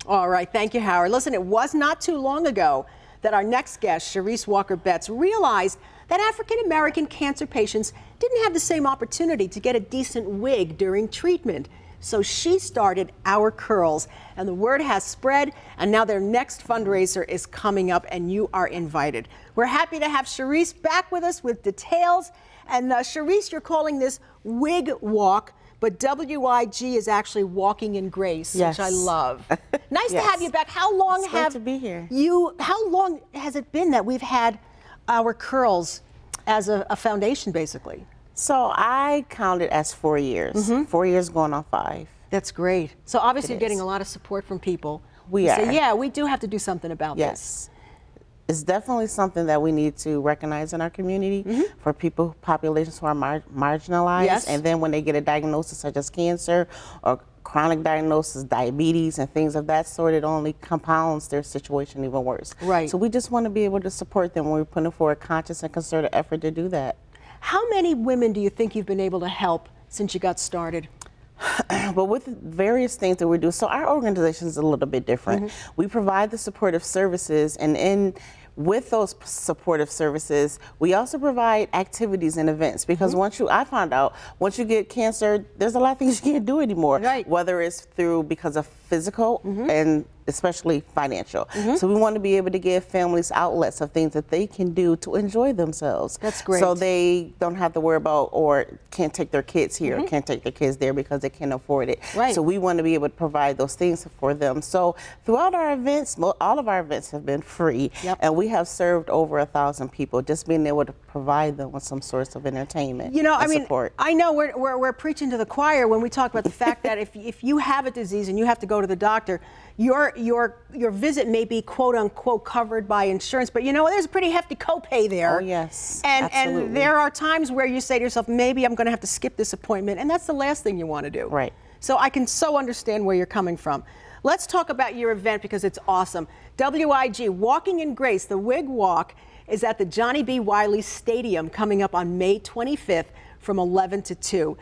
All right, thank you, Howard. Listen, it was not too long ago that our next guest, Cherrise Walker Betts, realized that African-American cancer patients didn't have the same opportunity to get a decent wig during treatment. So she started Our Curls, and the word has spread, and now their next fundraiser is coming up, and you are invited. We're happy to have Cherrise back with us with details. And Cherrise, you're calling this Wig Walk, but W.I.G is actually walking in grace, yes. which I love. Nice yes. to have you back. How long it's great to be here. How long has it been that we've had Our Curls as a foundation, basically? So I counted as 4 years. 4 years going on 5. That's great. So obviously you're getting a lot of support from people. We are. Say, yeah, we do have to do something about this. It's definitely something that we need to recognize in our community for people, populations who are marginalized. Yes. And then when they get a diagnosis such as cancer or chronic diagnosis, diabetes, and things of that sort, it only compounds their situation even worse. Right. So we just want to be able to support them when we're putting forward a conscious and concerted effort to do that. How many women do you think you've been able to help since you got started? But with various things that we do, so our organization is a little bit different. We provide the supportive services, and with those supportive services, we also provide activities and events, because I found out, once you get cancer, there's a lot of things you can't do anymore. Right. Whether it's because of physical and especially financial. So we want to be able to give families outlets of things that they can do to enjoy themselves. That's great. So they don't have to worry about or can't take their kids here, or can't take their kids there because they can't afford it. Right. So we want to be able to provide those things for them. So throughout our events, all of our events have been free, and we have served over 1,000 people, just being able to provide them with some source of entertainment. You know, I mean, support. I know we're preaching to the choir when we talk about the fact that if you have a disease and you have to go to the doctor, your visit may be quote unquote covered by insurance, but you know, there's a pretty hefty copay there. Oh yes, and there are times where you say to yourself, maybe I'm going to have to skip this appointment, and that's the last thing you want to do. Right. So I can so understand where you're coming from. Let's talk about your event because it's awesome. W.I.G, Walking in Grace, the Wig Walk, is at the Johnny B. Wiley Stadium coming up on May 25th from 11 to 2.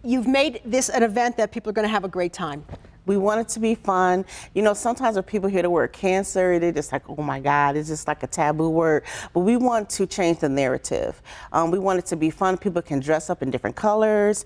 You've made this an event that people are going to have a great time. We want it to be fun. You know, sometimes when people hear the word cancer, they're just like, oh my God, it's just like a taboo word. But we want to change the narrative. We want it to be fun. People can dress up in different colors.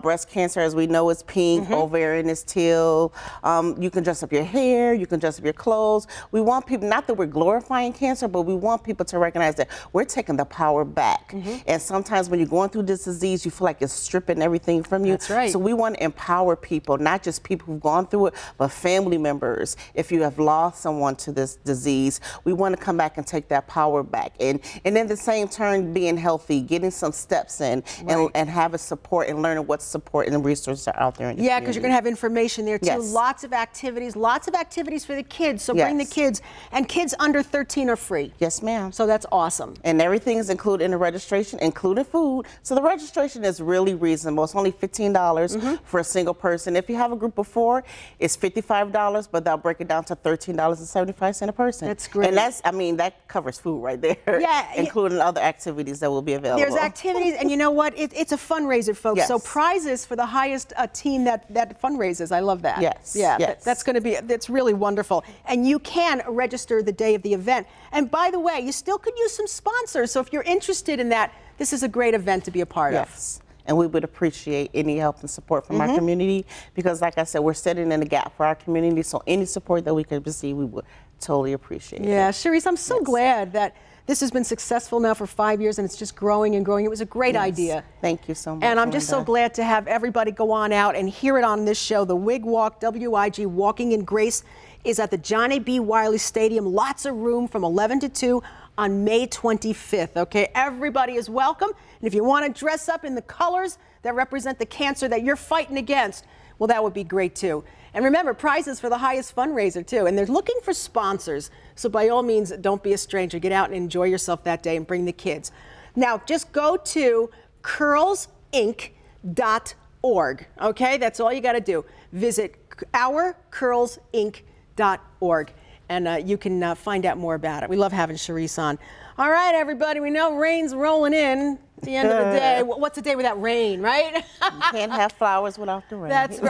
Breast cancer, as we know, is pink. Ovarian is teal. You can dress up your hair. You can dress up your clothes. We want people, not that we're glorifying cancer, but we want people to recognize that we're taking the power back. And sometimes when you're going through this disease, you feel like it's stripping everything from you. That's right. So we want to empower people, not just people who've gone through it, but family members. If you have lost someone to this disease, we want to come back and take that power back, and in the same turn, being healthy, getting some steps in, and having support and learning what support and resources are out there in the community. Because you're going to have information there too. Yes. Lots of activities for the kids. So bring the kids, and kids under 13 are free. Yes, ma'am. So that's awesome. And everything is included in the registration, including food. So the registration is really reasonable. It's only $15 for a single person. If you have a group of 4, it's $55, but they'll break it down to $13.75 a person. That's great. And that's, I mean, that covers food right there. Yeah. Including other activities that will be available. There's activities, and you know what? It's a fundraiser, folks. Yes. So prizes for the highest team that fundraises. I love that. Yes. Yeah. Yes. That's going to be, that's really wonderful. And you can register the day of the event. And by the way, you still could use some sponsors. So if you're interested in that, this is a great event to be a part of. Yes. And we would appreciate any help and support from our community, because like I said, we're sitting in the gap for our community, so any support that we could receive, we would totally appreciate it. Yeah, Cherrise, I'm so glad that this has been successful now for 5 years, and it's just growing and growing. It was a great idea. Thank you so much. And I'm just so glad to have everybody go on out and hear it on this show. The Wig Walk, W.I.G, Walking in Grace, is at the Johnny B. Wiley Stadium. Lots of room from 11 to 2 on May 25th, okay? Everybody is welcome. And if you want to dress up in the colors that represent the cancer that you're fighting against, well, that would be great too. And remember, prizes for the highest fundraiser too. And they're looking for sponsors. So by all means, don't be a stranger. Get out and enjoy yourself that day and bring the kids. Now, just go to curlsinc.org, okay? That's all you got to do. Visit ourcurlsinc.org. And you can find out more about it. We love having Cherrise on. All right, everybody, we know rain's rolling in. At the end of the day, what's a day without rain, right? You can't have flowers without the rain. That's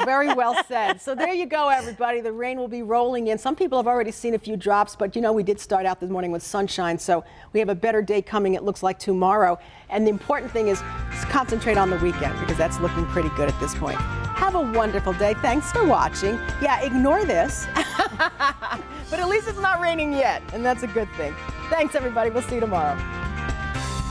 very well said. So there you go, everybody. The rain will be rolling in. Some people have already seen a few drops, but you know we did start out this morning with sunshine, so we have a better day coming, it looks like, tomorrow. And the important thing is concentrate on the weekend because that's looking pretty good at this point. Have a wonderful day. Thanks for watching. Yeah, ignore this, but at least it's not raining yet, and that's a good thing. Thanks, everybody. We'll see you tomorrow.